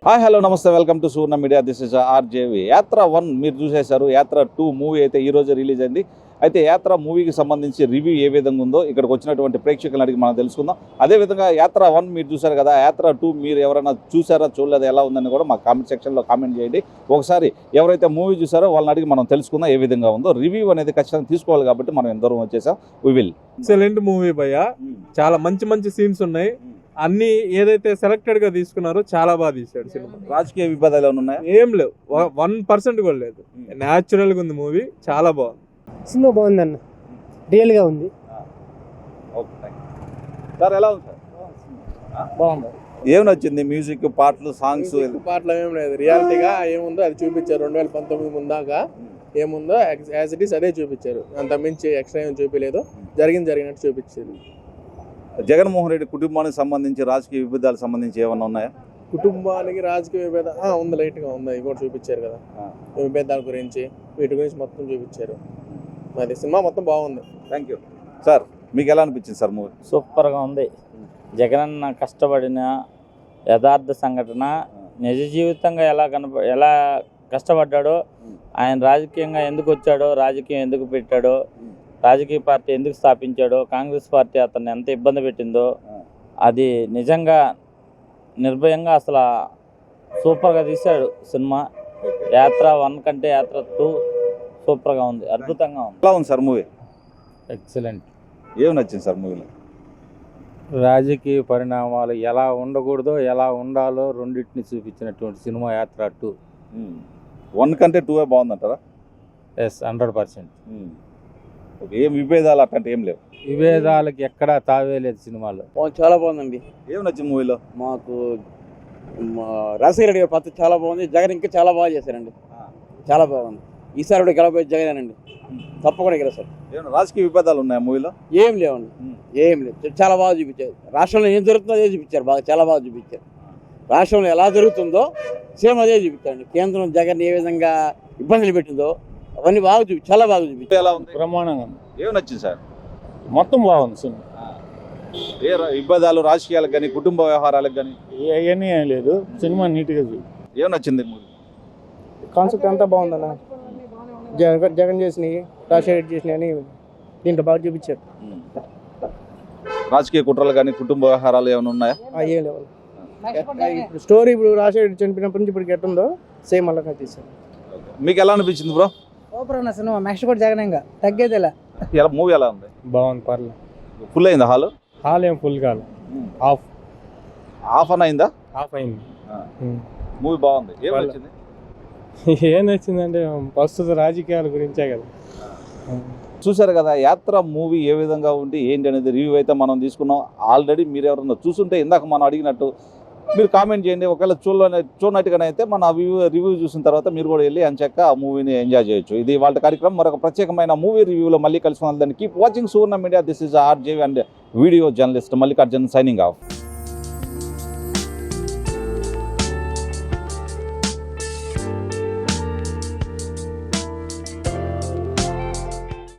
Hi hello నమస్తే welcome to Suvarna media. This is RJV. యాత్ర 1 మీరు చూసేశారు. యాత్ర 2 మూవీ అయితే ఈ రోజు రిలీజ్ అయింది. అయితే యాత్ర మూవీకి సంబంధించి రివ్యూ ఏ విధంగా ఉందో ఇక్కడికి వచ్చినటువంటి ప్రేక్షకులను అడిగి మనం తెలుసుకుందాం. అదేవిధంగా యాత్ర 1 మీరు చూశారు కదా, యాత్ర 2 మీరు ఎవరైనా చూసారా చూడలేదా ఎలా ఉందని కూడా మా కామెంట్ సెక్షన్లో కామెంట్ చేయండి. ఒకసారి ఎవరైతే మూవీ చూసారో వాళ్ళని అడిగి మనం తెలుసుకుందాం ఏ విధంగా ఉందో. రివ్యూ అనేది ఖచ్చితంగా తీసుకోవాలి కాబట్టి మనం ఎందరూ వచ్చేసాం. We will. ఎక్సలెంట్ మూవీ భయ్య, చాలా మంచి మంచి సీన్స్ ఉన్నాయి. అన్ని ఏదైతే సెలెక్టెడ్ గా తీసుకున్నారో చాలా బాగా తీశాడు సినిమా. రాజకీయ విభేదాలు ఏమైనా ఉన్నాయా? ఏం లేవు, 1% కూడా లేదు. న్యాచురల్ గా ఉంది మూవీ, చాలా బాగుంది. సినిమా బాగుంది అన్న, రియల్ గా ఉంది. సార్ ఎలా ఉంది సార్? బాగుంది. ఏం నచ్చింది? మ్యూజిక్, పాటలు, సాంగ్స్? పాటలు ఏం లేదు, రియాలిటీగా ఏముందో అది చూపించారు. 2019 ముందాక ఏముందో యాజ్ ఇట్ ఈస్ అదే చూపించారు. అంత మించి ఎక్స్ట్రా ఏం చూపించలేదు, జరిగినట్టు చూపించారు. జగన్మోహన్ రెడ్డి కుటుంబానికి సంబంధించి రాజకీయ విభేదాలకు సంబంధించి ఏమన్నా ఉన్నాయా? కుటుంబానికి రాజకీయ విభేద ఉంది, లైట్ గా ఉంది. ఇవి కూడా చూపించారు కదా, విభేదాల గురించి, వీటి గురించి మొత్తం చూపించారు. అది సినిమా మొత్తం బాగుంది. Thank you sir. మీకు ఎలా అనిపించింది సార్ మూవీ? సూపర్గా ఉంది. జగనన్న కష్టపడిన యథార్థ సంఘటన, నిజ జీవితంగా ఎలా కష్టపడ్డాడో, ఆయన రాజకీయంగా ఎందుకు వచ్చాడో, రాజకీయం ఎందుకు పెట్టాడో, రాజకీయ పార్టీ ఎందుకు స్థాపించాడో, కాంగ్రెస్ పార్టీ అతన్ని ఎంత ఇబ్బంది పెట్టిందో, అది నిజంగా నిర్భయంగా అసలు సూపర్గా తీశాడు సినిమా. యాత్ర 1 కంటే యాత్ర 2 సూపర్గా ఉంది, అద్భుతంగా ఉంది. ఎలా ఉంది సార్ మూవీ? ఎక్సలెంట్. ఏం నచ్చింది సార్ మూవీలో? రాజకీయ పరిణామాలు ఎలా ఉండకూడదో ఎలా ఉండాలో రెండింటిని చూపించినటువంటి సినిమా యాత్ర 2. 1 కంటే 2 బాగుందంటారా? ఎస్, 100%. ఏం విభేదాలు అట్లాంటి ఏం లేవు? విభేదాలకి ఎక్కడా తావే లేదు సినిమాలో. చాలా బాగుందండి. ఏం నచ్చింది మూవీలో? మాకు రాజశేఖర రెడ్డి గారి పాత్ర చాలా బాగుంది. జగన్ ఇంకా చాలా బాగా చేశారండి, చాలా బాగుంది. ఈసారి కూడా గెలవబోయే జగనేనండి, తప్పకుండా గెలుస్తారు. ఏమైనా రాజకీయ విభేదాలు ఉన్నాయా మూవీలో? ఏం లేవండి, ఏం లేదు. చాలా బాగా చూపించారు. రాష్ట్రంలో ఏం జరుగుతుందో అదే చూపించారు, చాలా బాగా చూపించారు. రాష్ట్రంలో ఎలా జరుగుతుందో సేమ్ అదే చూపించారండి. కేంద్రం జగన్ ఏ విధంగా ఇబ్బందులు పెట్టిందో అవన్నీ బాగా చాలా బాగా చూపించారు. ఎలా ఉంది? బ్రహ్మాండంగా. ఏం నచ్చింది సార్? మొత్తం బాగుంది సినిమా. ఏ విభేదాలు రాజకీయాలకు కానీ కుటుంబ వ్యవహారాలకు కానీ అవన్నీ ఏం లేదు, సినిమా నీట్గా చూపి. ఏం నచ్చింది మూవీ? కాన్సెప్ట్ అంతా బాగుందన్న. జగన్ చేసినవి, రాజశేఖర్ రెడ్డి చేసినవి అని దీంట్లో బాగా చూపించారు. రాజకీయ కుట్రలు కానీ కుటుంబ వ్యవహారాలు ఏమైనా ఉన్నాయా? ఏం లేవు. ఇప్పుడు స్టోరీ ఇప్పుడు రాజశేఖర్ రెడ్డి చనిపోయినప్పటి నుంచి ఇప్పుడు ఎట్టుందో సేమ్ అలాగే తీశారు. మీకు ఎలా అనిపించింది బ్రో? సూపర్ అన్న సినిమా. నెక్స్ట్ కూడా జగన్ ఇంకా తగ్గేదిలా. ఎలా మూవీ ఎలా ఉంది? బాగుంది, పర్లేదు. ఫుల్ అయిందా హాల్? హాల్ ఏం ఫుల్ కాదు, హాఫ్ అన్ అయిందా? హాఫ్ అయింది. మూవీ బాగుంది. ఏం నచ్చింది? ఏం నచ్చిందంటే ప్రస్తుత రాజకీయాల గురించే కదా. చూసారు కదా, యాత్ర మూవీ ఏ విధంగా ఉండి ఏంటి అనేది రివ్యూ అయితే మనం తీసుకున్నాం. ఆల్రెడీ మీరు ఎవరన్నా చూసుంటే ఇందాక మనం అడిగినట్టు మీరు కామెంట్ చేయండి. ఒకవేళ చూడనట్టుగానే అయితే మన రివ్యూ చూసిన తర్వాత మీరు కూడా వెళ్ళి అంచక్క ఆ మూవీని ఎంజాయ్ చేయొచ్చు. ఇది వాళ్ళ కార్యక్రమం. మరొక ప్రత్యేకమైన మూవీ రివ్యూలో మళ్ళీ కలుసుకున్నాం. Keep watching Suvarna media. This is RJV and video journalist Mallikarjun signing of.